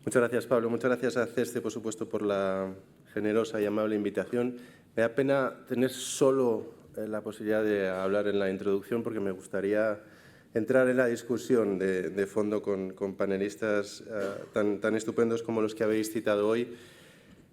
Muchas gracias, Pablo. Muchas gracias a CESTE, por supuesto, por la generosa y amable invitación. Me da pena tener solo la posibilidad de hablar en la introducción porque me gustaría entrar en la discusión de fondo con panelistas tan estupendos como los que habéis citado hoy.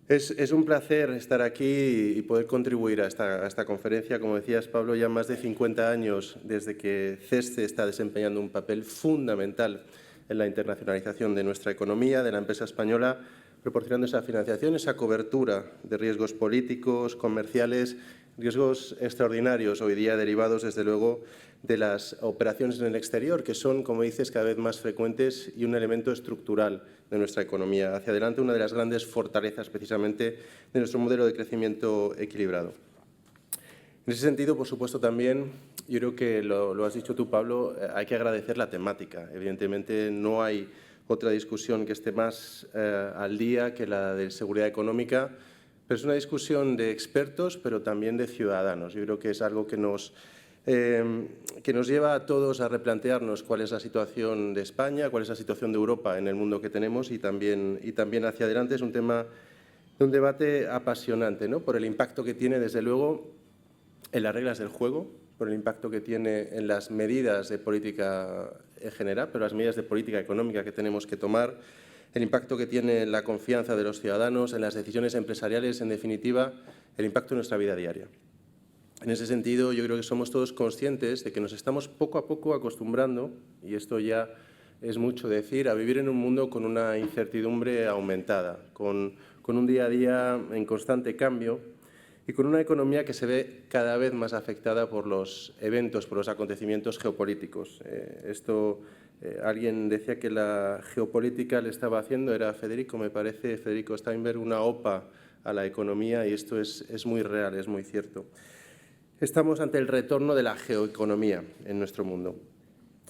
Es un placer estar aquí y poder contribuir a esta conferencia. Como decías, Pablo, ya más de 50 años desde que CESTE está desempeñando un papel fundamental en la internacionalización de nuestra economía, de la empresa española, proporcionando esa financiación, esa cobertura de riesgos políticos, comerciales, riesgos extraordinarios, hoy día derivados, desde luego, de las operaciones en el exterior, que son, como dices, cada vez más frecuentes y un elemento estructural de nuestra economía. Hacia adelante, una de las grandes fortalezas, precisamente, de nuestro modelo de crecimiento equilibrado. En ese sentido, por supuesto, también, yo creo que lo has dicho tú, Pablo, hay que agradecer la temática. Evidentemente, no hay otra discusión que esté más al día que la de seguridad económica, pero es una discusión de expertos, pero también de ciudadanos. Yo creo que es algo que nos lleva a todos a replantearnos cuál es la situación de España, cuál es la situación de Europa en el mundo que tenemos y también hacia adelante. Es un tema de un debate apasionante, ¿no? Por el impacto que tiene, desde luego, en las reglas del juego, por el impacto que tiene en las medidas de política en general, pero las medidas de política económica que tenemos que tomar, el impacto que tiene en la confianza de los ciudadanos, en las decisiones empresariales, en definitiva, el impacto en nuestra vida diaria. En ese sentido, yo creo que somos todos conscientes de que nos estamos poco a poco acostumbrando, y esto ya es mucho decir, a vivir en un mundo con una incertidumbre aumentada, con un día a día en constante cambio y con una economía que se ve cada vez más afectada por los eventos, por los acontecimientos geopolíticos. Alguien decía que la geopolítica le estaba haciendo, era Federico Steinberg, una OPA a la economía, y esto es muy real, es muy cierto. Estamos ante el retorno de la geoeconomía en nuestro mundo.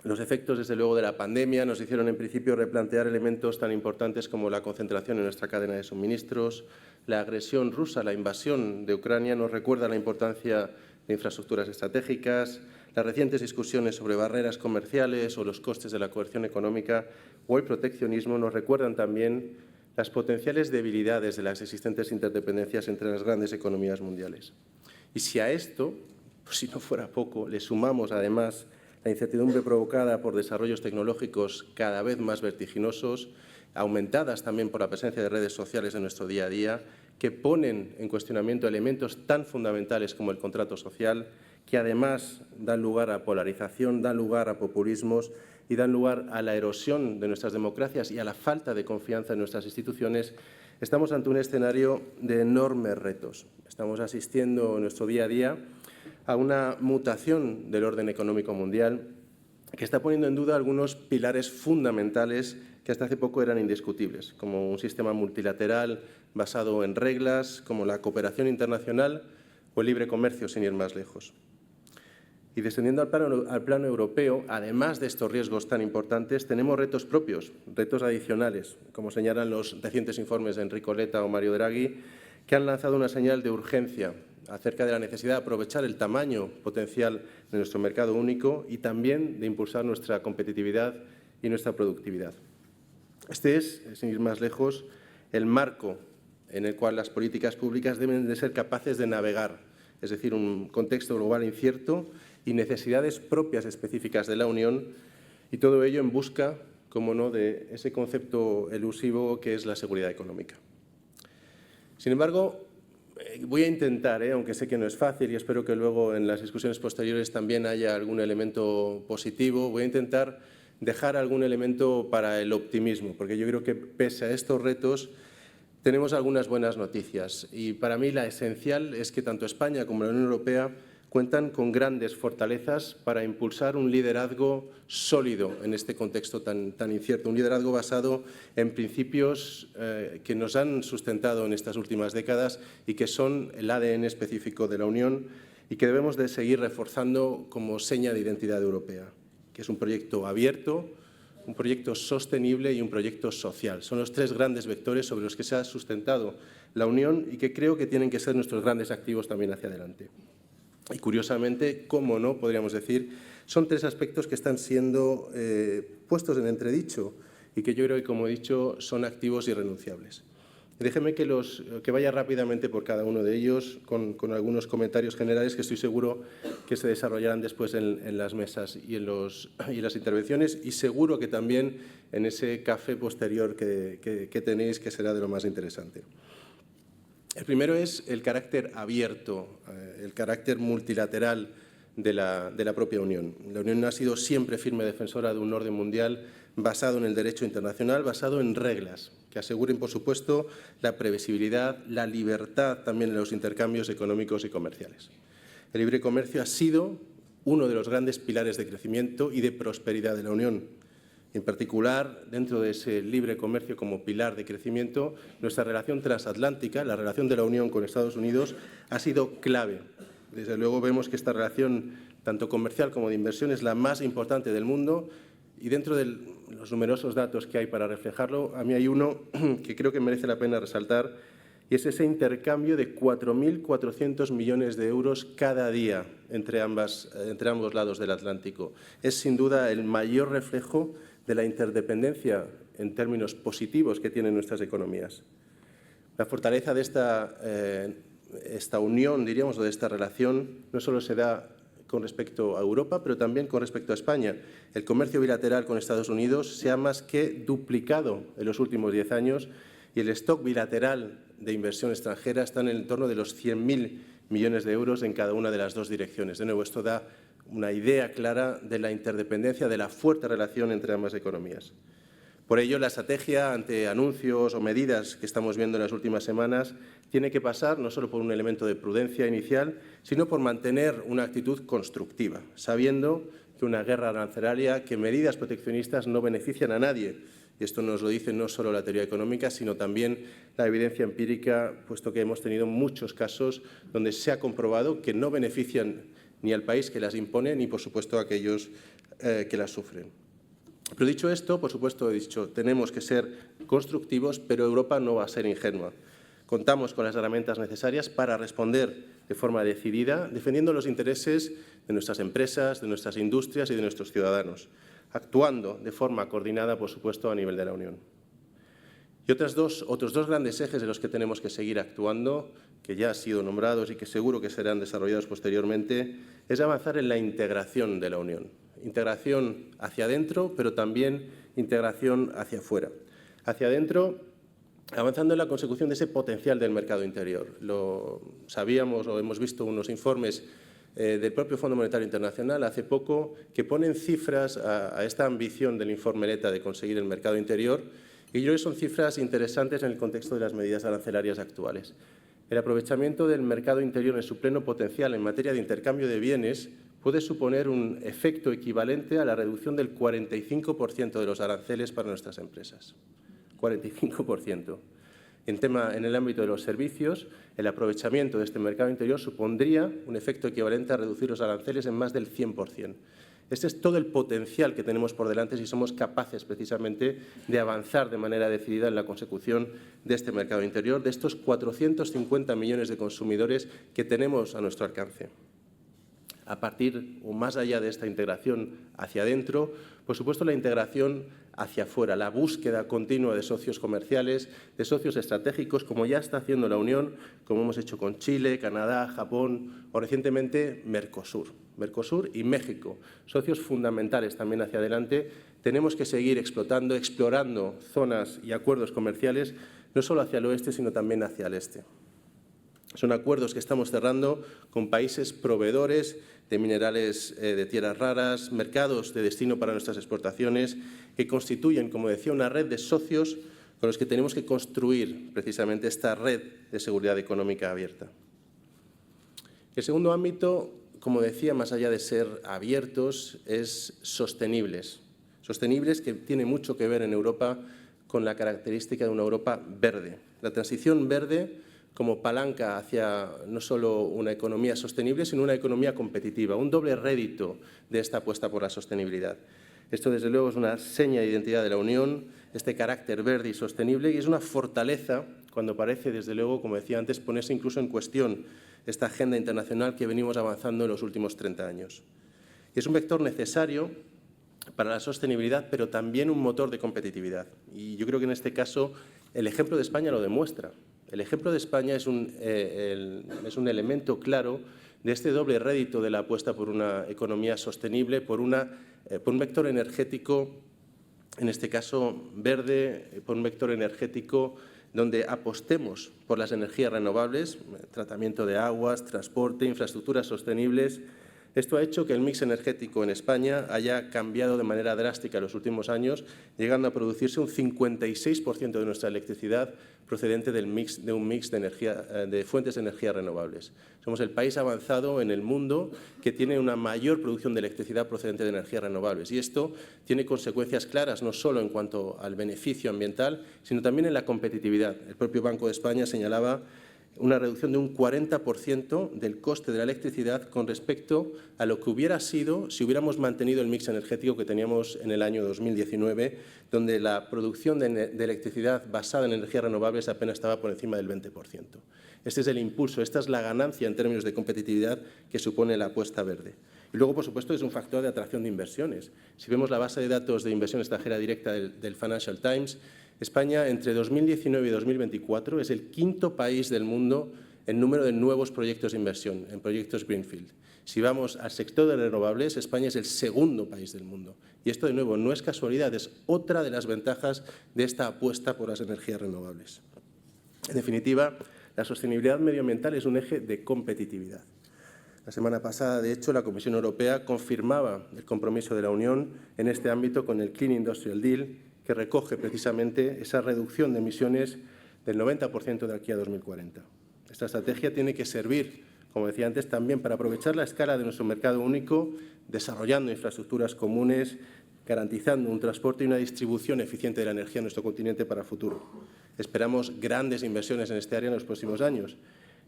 Los efectos, desde luego, de la pandemia nos hicieron, en principio, replantear elementos tan importantes como la concentración en nuestra cadena de suministros. La agresión rusa, la invasión de Ucrania, nos recuerda la importancia de infraestructuras estratégicas. Las recientes discusiones sobre barreras comerciales o los costes de la coerción económica o el proteccionismo nos recuerdan también las potenciales debilidades de las existentes interdependencias entre las grandes economías mundiales. Y si a esto, pues si no fuera poco, le sumamos, además, la incertidumbre provocada por desarrollos tecnológicos cada vez más vertiginosos, aumentadas también por la presencia de redes sociales en nuestro día a día, que ponen en cuestionamiento elementos tan fundamentales como el contrato social, que además dan lugar a polarización, dan lugar a populismos y dan lugar a la erosión de nuestras democracias y a la falta de confianza en nuestras instituciones, estamos ante un escenario de enormes retos. Estamos asistiendo en nuestro día a día a una mutación del orden económico mundial que está poniendo en duda algunos pilares fundamentales que hasta hace poco eran indiscutibles, como un sistema multilateral basado en reglas, como la cooperación internacional o el libre comercio, sin ir más lejos. Y descendiendo al plano europeo, además de estos riesgos tan importantes, tenemos retos propios, retos adicionales, como señalan los recientes informes de Enrico Letta o Mario Draghi, que han lanzado una señal de urgencia acerca de la necesidad de aprovechar el tamaño potencial de nuestro mercado único y también de impulsar nuestra competitividad y nuestra productividad. Este es, sin ir más lejos, el marco en el cual las políticas públicas deben de ser capaces de navegar, es decir, un contexto global incierto y necesidades propias específicas de la Unión, y todo ello en busca, como no, de ese concepto elusivo que es la seguridad económica. Sin embargo, voy a intentar, aunque sé que no es fácil y espero que luego en las discusiones posteriores también haya algún elemento positivo, voy a intentar dejar algún elemento para el optimismo, porque yo creo que pese a estos retos tenemos algunas buenas noticias y para mí la esencial es que tanto España como la Unión Europea cuentan con grandes fortalezas para impulsar un liderazgo sólido en este contexto tan incierto, un liderazgo basado en principios que nos han sustentado en estas últimas décadas y que son el ADN específico de la Unión y que debemos de seguir reforzando como seña de identidad europea, que es un proyecto abierto, un proyecto sostenible y un proyecto social. Son los tres grandes vectores sobre los que se ha sustentado la Unión y que creo que tienen que ser nuestros grandes activos también hacia adelante. Y curiosamente, cómo no, podríamos decir, son tres aspectos que están siendo puestos en entredicho y que yo creo que, como he dicho, son activos irrenunciables. Déjeme que vaya rápidamente por cada uno de ellos con algunos comentarios generales que estoy seguro que se desarrollarán después en las mesas y en las intervenciones, y seguro que también en ese café posterior que tenéis, que será de lo más interesante. El primero es el carácter abierto, el carácter multilateral de la propia Unión. La Unión ha sido siempre firme defensora de un orden mundial basado en el derecho internacional, basado en reglas que aseguren, por supuesto, la previsibilidad, la libertad también en los intercambios económicos y comerciales. El libre comercio ha sido uno de los grandes pilares de crecimiento y de prosperidad de la Unión. En particular, dentro de ese libre comercio como pilar de crecimiento, nuestra relación transatlántica, la relación de la Unión con Estados Unidos, ha sido clave. Desde luego vemos que esta relación, tanto comercial como de inversión, es la más importante del mundo, y dentro de los numerosos datos que hay para reflejarlo, a mí hay uno que creo que merece la pena resaltar, y es ese intercambio de 4.400 millones de euros cada día entre ambos lados del Atlántico. Es sin duda el mayor reflejo de la interdependencia en términos positivos que tienen nuestras economías. La fortaleza de esta unión, diríamos, o de esta relación, no solo se da con respecto a Europa, pero también con respecto a España. El comercio bilateral con Estados Unidos se ha más que duplicado en los últimos 10 años y el stock bilateral de inversión extranjera está en el entorno de los 100.000 millones de euros en cada una de las dos direcciones. De nuevo, esto da una idea clara de la interdependencia, de la fuerte relación entre ambas economías. Por ello, la estrategia ante anuncios o medidas que estamos viendo en las últimas semanas tiene que pasar no solo por un elemento de prudencia inicial, sino por mantener una actitud constructiva, sabiendo que una guerra arancelaria, que medidas proteccionistas no benefician a nadie. Y esto nos lo dice no solo la teoría económica, sino también la evidencia empírica, puesto que hemos tenido muchos casos donde se ha comprobado que no benefician ni al país que las impone, ni, por supuesto, a aquellos que las sufren. Pero dicho esto, por supuesto, he dicho, tenemos que ser constructivos, pero Europa no va a ser ingenua. Contamos con las herramientas necesarias para responder de forma decidida, defendiendo los intereses de nuestras empresas, de nuestras industrias y de nuestros ciudadanos, actuando de forma coordinada, por supuesto, a nivel de la Unión. Y otros dos grandes ejes de los que tenemos que seguir actuando, que ya han sido nombrados y que seguro que serán desarrollados posteriormente, es avanzar en la integración de la Unión. Integración hacia adentro, pero también integración hacia afuera. Hacia adentro, avanzando en la consecución de ese potencial del mercado interior. Lo sabíamos o hemos visto unos informes del propio Fondo Monetario Internacional hace poco que ponen cifras a esta ambición del informe Letta de conseguir el mercado interior, y yo creo que son cifras interesantes en el contexto de las medidas arancelarias actuales. El aprovechamiento del mercado interior en su pleno potencial en materia de intercambio de bienes puede suponer un efecto equivalente a la reducción del 45% de los aranceles para nuestras empresas. 45%. En el ámbito de los servicios, el aprovechamiento de este mercado interior supondría un efecto equivalente a reducir los aranceles en más del 100%. Este es todo el potencial que tenemos por delante si somos capaces precisamente de avanzar de manera decidida en la consecución de este mercado interior, de estos 450 millones de consumidores que tenemos a nuestro alcance. A partir o más allá de esta integración hacia adentro, por supuesto la integración hacia afuera, la búsqueda continua de socios comerciales, de socios estratégicos, como ya está haciendo la Unión, como hemos hecho con Chile, Canadá, Japón o recientemente Mercosur y México, socios fundamentales también hacia adelante. Tenemos que seguir explorando zonas y acuerdos comerciales, no solo hacia el oeste, sino también hacia el este. Son acuerdos que estamos cerrando con países proveedores de minerales de tierras raras, mercados de destino para nuestras exportaciones, que constituyen, como decía, una red de socios con los que tenemos que construir precisamente esta red de seguridad económica abierta. El segundo ámbito, como decía, más allá de ser abiertos, es sostenibles. Sostenibles, que tiene mucho que ver en Europa con la característica de una Europa verde. La transición verde como palanca hacia no solo una economía sostenible, sino una economía competitiva, un doble rédito de esta apuesta por la sostenibilidad. Esto, desde luego, es una seña de identidad de la Unión, este carácter verde y sostenible, y es una fortaleza cuando parece, desde luego, como decía antes, ponerse incluso en cuestión esta agenda internacional que venimos avanzando en los últimos 30 años. Y es un vector necesario para la sostenibilidad, pero también un motor de competitividad. Y yo creo que en este caso el ejemplo de España lo demuestra. El ejemplo de España es un elemento claro de este doble rédito de la apuesta por una economía sostenible, por un vector energético, en este caso verde, por un vector energético donde apostemos por las energías renovables, tratamiento de aguas, transporte, infraestructuras sostenibles. Esto ha hecho que el mix energético en España haya cambiado de manera drástica en los últimos años, llegando a producirse un 56% de nuestra electricidad procedente de un mix de fuentes de energía renovables. Somos el país avanzado en el mundo que tiene una mayor producción de electricidad procedente de energías renovables. Y esto tiene consecuencias claras, no solo en cuanto al beneficio ambiental, sino también en la competitividad. El propio Banco de España señalaba una reducción de un 40% del coste de la electricidad con respecto a lo que hubiera sido si hubiéramos mantenido el mix energético que teníamos en el año 2019, donde la producción de electricidad basada en energías renovables apenas estaba por encima del 20%. Este es el impulso, esta es la ganancia en términos de competitividad que supone la apuesta verde. Y luego, por supuesto, es un factor de atracción de inversiones. Si vemos la base de datos de inversión extranjera directa del Financial Times, España, entre 2019 y 2024, es el quinto país del mundo en número de nuevos proyectos de inversión, en proyectos Greenfield. Si vamos al sector de renovables, España es el segundo país del mundo. Y esto, de nuevo, no es casualidad, es otra de las ventajas de esta apuesta por las energías renovables. En definitiva, la sostenibilidad medioambiental es un eje de competitividad. La semana pasada, de hecho, la Comisión Europea confirmaba el compromiso de la Unión en este ámbito con el Clean Industrial Deal, que recoge precisamente esa reducción de emisiones del 90% de aquí a 2040. Esta estrategia tiene que servir, como decía antes, también para aprovechar la escala de nuestro mercado único, desarrollando infraestructuras comunes, garantizando un transporte y una distribución eficiente de la energía en nuestro continente para el futuro. Esperamos grandes inversiones en este área en los próximos años.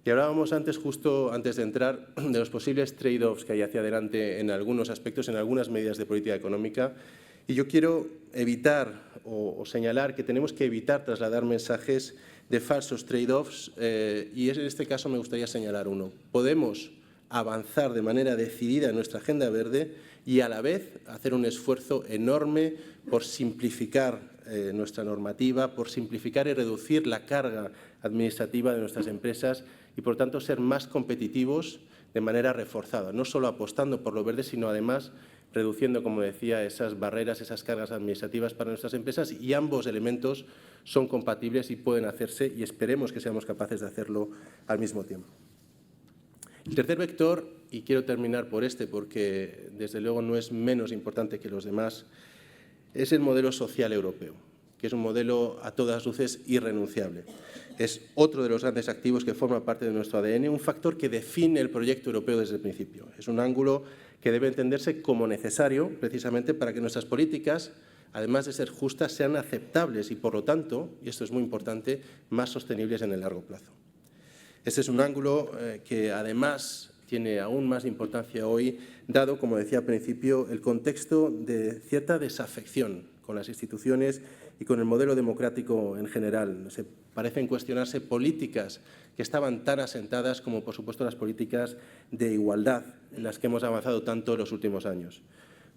Y hablábamos antes, justo antes de entrar, de los posibles trade-offs que hay hacia adelante en algunos aspectos, en algunas medidas de política económica. Y yo quiero evitar o señalar que tenemos que evitar trasladar mensajes de falsos trade-offs y en este caso me gustaría señalar uno. Podemos avanzar de manera decidida en nuestra agenda verde y a la vez hacer un esfuerzo enorme por simplificar nuestra normativa, por simplificar y reducir la carga administrativa de nuestras empresas y, por tanto, ser más competitivos de manera reforzada, no solo apostando por lo verde, sino además reduciendo, como decía, esas barreras, esas cargas administrativas para nuestras empresas, y ambos elementos son compatibles y pueden hacerse, y esperemos que seamos capaces de hacerlo al mismo tiempo. El tercer vector, y quiero terminar por este porque desde luego no es menos importante que los demás, es el modelo social europeo, que es un modelo a todas luces irrenunciable. Es otro de los grandes activos que forma parte de nuestro ADN, un factor que define el proyecto europeo desde el principio. Es un ángulo que debe entenderse como necesario precisamente para que nuestras políticas, además de ser justas, sean aceptables y, por lo tanto, y esto es muy importante, más sostenibles en el largo plazo. Este es un ángulo que además tiene aún más importancia hoy, dado, como decía al principio, el contexto de cierta desafección con las instituciones y con el modelo democrático en general. Se parecen cuestionarse políticas que estaban tan asentadas como, por supuesto, las políticas de igualdad en las que hemos avanzado tanto en los últimos años.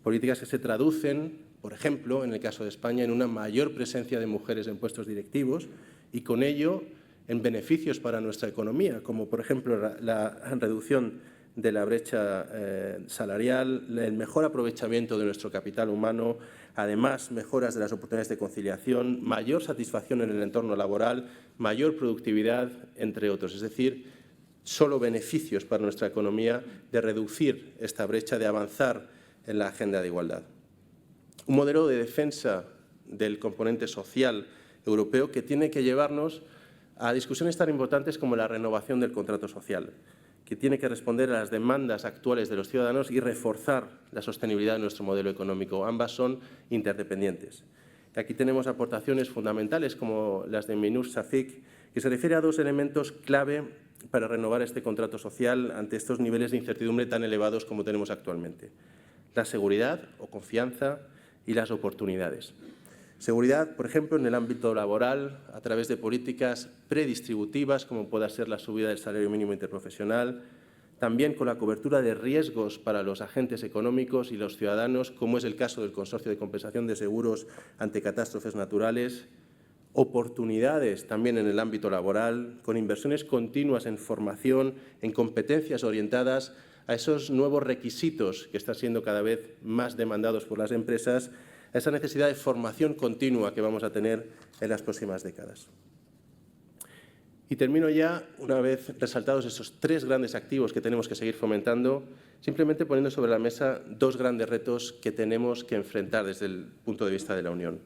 Políticas que se traducen, por ejemplo, en el caso de España, en una mayor presencia de mujeres en puestos directivos y, con ello, en beneficios para nuestra economía, como, por ejemplo, la reducción de la brecha salarial, el mejor aprovechamiento de nuestro capital humano, además mejoras de las oportunidades de conciliación, mayor satisfacción en el entorno laboral, mayor productividad, entre otros. Es decir, solo beneficios para nuestra economía de reducir esta brecha, de avanzar en la agenda de igualdad. Un modelo de defensa del componente social europeo que tiene que llevarnos a discusiones tan importantes como la renovación del contrato social, que tiene que responder a las demandas actuales de los ciudadanos y reforzar la sostenibilidad de nuestro modelo económico. Ambas son interdependientes. Aquí tenemos aportaciones fundamentales como las de Minouche Shafik, que se refiere a dos elementos clave para renovar este contrato social ante estos niveles de incertidumbre tan elevados como tenemos actualmente. La seguridad o confianza y las oportunidades. Seguridad, por ejemplo, en el ámbito laboral, a través de políticas predistributivas, como pueda ser la subida del salario mínimo interprofesional, también con la cobertura de riesgos para los agentes económicos y los ciudadanos, como es el caso del Consorcio de Compensación de Seguros ante Catástrofes Naturales, oportunidades también en el ámbito laboral, con inversiones continuas en formación, en competencias orientadas a esos nuevos requisitos que están siendo cada vez más demandados por las empresas, a esa necesidad de formación continua que vamos a tener en las próximas décadas. Y termino ya, una vez resaltados esos tres grandes activos que tenemos que seguir fomentando, simplemente poniendo sobre la mesa dos grandes retos que tenemos que enfrentar desde el punto de vista de la Unión.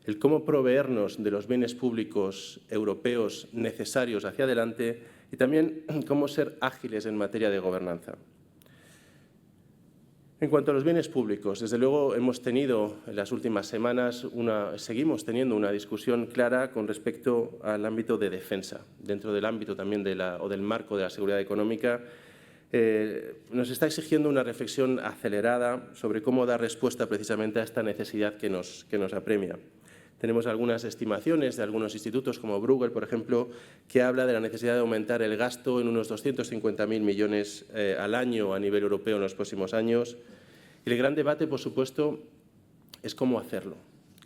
El cómo proveernos de los bienes públicos europeos necesarios hacia adelante y también cómo ser ágiles en materia de gobernanza. En cuanto a los bienes públicos, desde luego hemos tenido en las últimas semanas, seguimos teniendo una discusión clara con respecto al ámbito de defensa. Dentro del ámbito también del marco de la seguridad económica, nos está exigiendo una reflexión acelerada sobre cómo dar respuesta precisamente a esta necesidad que nos apremia. Tenemos algunas estimaciones de algunos institutos, como Bruegel, por ejemplo, que habla de la necesidad de aumentar el gasto en unos 250.000 millones al año a nivel europeo en los próximos años. Y el gran debate, por supuesto, es cómo hacerlo,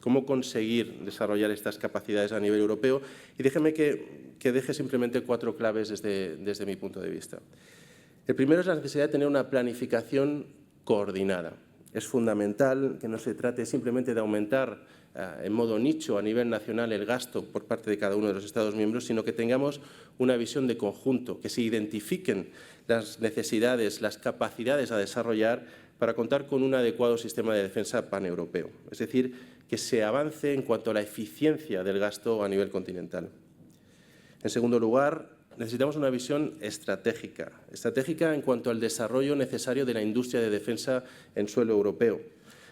cómo conseguir desarrollar estas capacidades a nivel europeo. Y déjeme que deje simplemente cuatro claves desde mi punto de vista. El primero es la necesidad de tener una planificación coordinada. Es fundamental que no se trate simplemente de aumentar en modo nicho a nivel nacional el gasto por parte de cada uno de los Estados miembros, sino que tengamos una visión de conjunto, que se identifiquen las necesidades, las capacidades a desarrollar para contar con un adecuado sistema de defensa paneuropeo. Es decir, que se avance en cuanto a la eficiencia del gasto a nivel continental. En segundo lugar, necesitamos una visión estratégica en cuanto al desarrollo necesario de la industria de defensa en suelo europeo.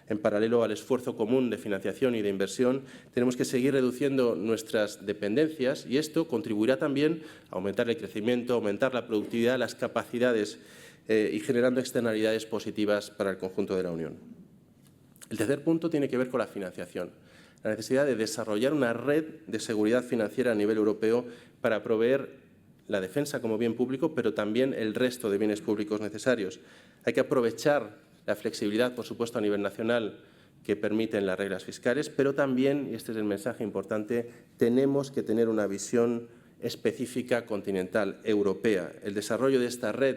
En paralelo al esfuerzo común de financiación y de inversión, tenemos que seguir reduciendo nuestras dependencias y esto contribuirá también a aumentar el crecimiento, aumentar la productividad, las capacidades y generando externalidades positivas para el conjunto de la Unión. El tercer punto tiene que ver con la financiación, la necesidad de desarrollar una red de seguridad financiera a nivel europeo para proveer la defensa como bien público, pero también el resto de bienes públicos necesarios. Hay que aprovechar la flexibilidad, por supuesto, a nivel nacional que permiten las reglas fiscales, pero también, y este es el mensaje importante, tenemos que tener una visión específica continental, europea. El desarrollo de esta red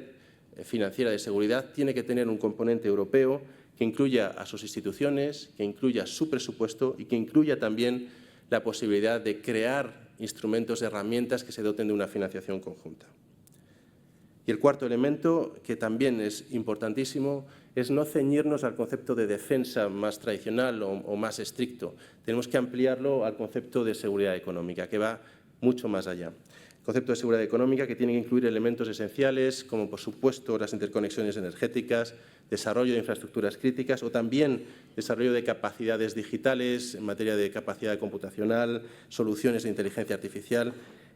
financiera de seguridad tiene que tener un componente europeo que incluya a sus instituciones, que incluya su presupuesto y que incluya también la posibilidad de crear instrumentos, herramientas que se doten de una financiación conjunta. Y el cuarto elemento, que también es importantísimo, es no ceñirnos al concepto de defensa más tradicional o más estricto. Tenemos que ampliarlo al concepto de seguridad económica, que va mucho más allá. El concepto de seguridad económica que tiene que incluir elementos esenciales como, por supuesto, las interconexiones energéticas, desarrollo de infraestructuras críticas o también desarrollo de capacidades digitales en materia de capacidad computacional, soluciones de inteligencia artificial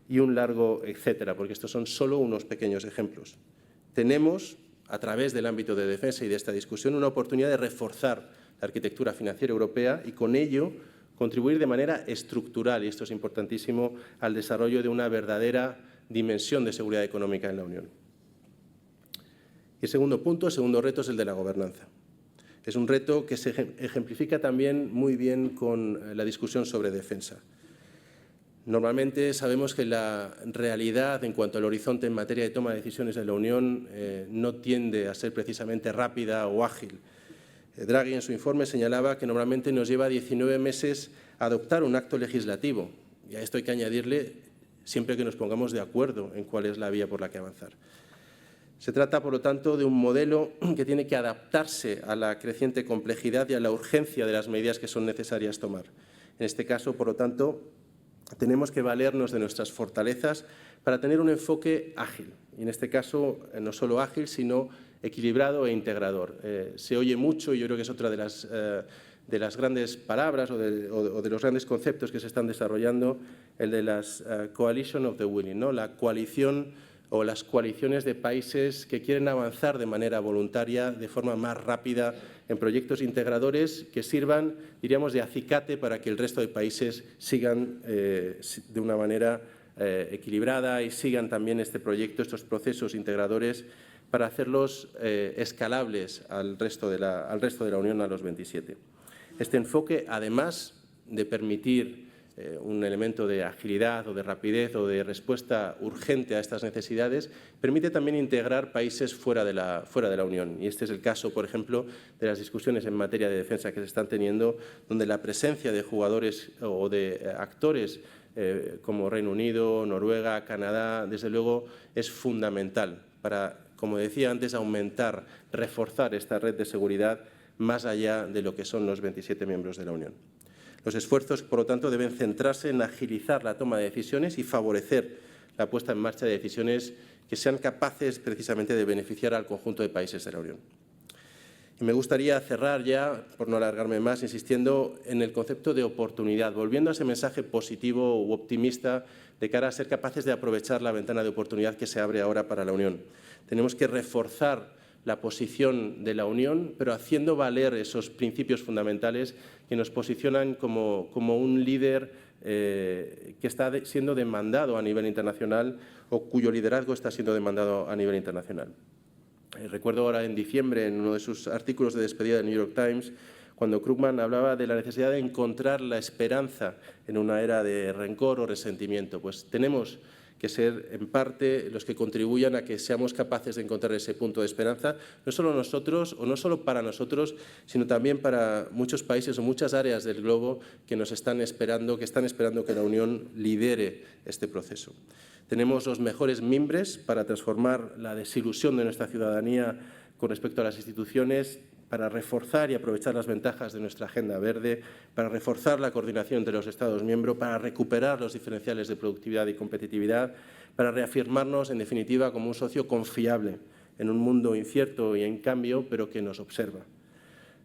y un largo etcétera, porque estos son solo unos pequeños ejemplos. Tenemos, a través del ámbito de defensa y de esta discusión, una oportunidad de reforzar la arquitectura financiera europea y con ello contribuir de manera estructural, y esto es importantísimo, al desarrollo de una verdadera dimensión de seguridad económica en la Unión. Y el segundo punto, el segundo reto es el de la gobernanza. Es un reto que se ejemplifica también muy bien con la discusión sobre defensa. Normalmente sabemos que la realidad en cuanto al horizonte en materia de toma de decisiones de la Unión no tiende a ser precisamente rápida o ágil. Draghi en su informe señalaba que normalmente nos lleva 19 meses adoptar un acto legislativo y a esto hay que añadirle siempre que nos pongamos de acuerdo en cuál es la vía por la que avanzar. Se trata, por lo tanto, de un modelo que tiene que adaptarse a la creciente complejidad y a la urgencia de las medidas que son necesarias tomar. En este caso, por lo tanto, tenemos que valernos de nuestras fortalezas para tener un enfoque ágil. Y en este caso, no solo ágil, sino equilibrado e integrador. Se oye mucho y yo creo que es otra de las grandes palabras o de los grandes conceptos que se están desarrollando, el de las coalition of the willing, ¿no? La coalición o las coaliciones de países que quieren avanzar de manera voluntaria, de forma más rápida, en proyectos integradores que sirvan, diríamos, de acicate para que el resto de países sigan de una manera equilibrada y sigan también este proyecto, estos procesos integradores para hacerlos escalables al resto de la Unión, a los 27. Este enfoque, además de permitir un elemento de agilidad o de rapidez o de respuesta urgente a estas necesidades, permite también integrar países fuera de la Unión. Y este es el caso, por ejemplo, de las discusiones en materia de defensa que se están teniendo, donde la presencia de jugadores o de actores como Reino Unido, Noruega, Canadá, desde luego es fundamental para, como decía antes, aumentar, reforzar esta red de seguridad más allá de lo que son los 27 miembros de la Unión. Los esfuerzos, por lo tanto, deben centrarse en agilizar la toma de decisiones y favorecer la puesta en marcha de decisiones que sean capaces precisamente de beneficiar al conjunto de países de la Unión. Y me gustaría cerrar ya, por no alargarme más, insistiendo en el concepto de oportunidad, volviendo a ese mensaje positivo u optimista de cara a ser capaces de aprovechar la ventana de oportunidad que se abre ahora para la Unión. Tenemos que reforzar la posición de la Unión, pero haciendo valer esos principios fundamentales que nos posicionan como un líder que está siendo demandado a nivel internacional o cuyo liderazgo está siendo demandado a nivel internacional. Recuerdo ahora en diciembre, en uno de sus artículos de despedida del New York Times, cuando Krugman hablaba de la necesidad de encontrar la esperanza en una era de rencor o resentimiento. Pues tenemos que ser, en parte, los que contribuyan a que seamos capaces de encontrar ese punto de esperanza, no solo nosotros, o no solo para nosotros, sino también para muchos países o muchas áreas del globo que nos están esperando que la Unión lidere este proceso. Tenemos los mejores mimbres para transformar la desilusión de nuestra ciudadanía con respecto a las instituciones, para reforzar y aprovechar las ventajas de nuestra agenda verde, para reforzar la coordinación entre los Estados miembros, para recuperar los diferenciales de productividad y competitividad, para reafirmarnos, en definitiva, como un socio confiable en un mundo incierto y en cambio, pero que nos observa.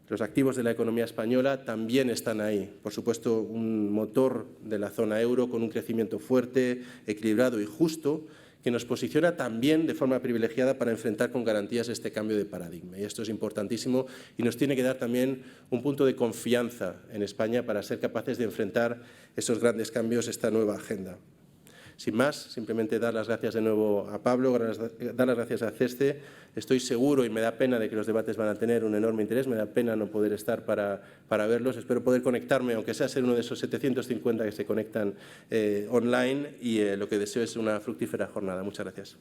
Los activos de la economía española también están ahí. Por supuesto, un motor de la zona euro con un crecimiento fuerte, equilibrado y justo, que nos posiciona también de forma privilegiada para enfrentar con garantías este cambio de paradigma. Y esto es importantísimo y nos tiene que dar también un punto de confianza en España para ser capaces de enfrentar esos grandes cambios, esta nueva agenda. Sin más, simplemente dar las gracias de nuevo a Pablo, dar las gracias a CESCE. Estoy seguro y me da pena de que los debates van a tener un enorme interés, me da pena no poder estar para verlos. Espero poder conectarme, aunque sea ser uno de esos 750 que se conectan online y lo que deseo es una fructífera jornada. Muchas gracias.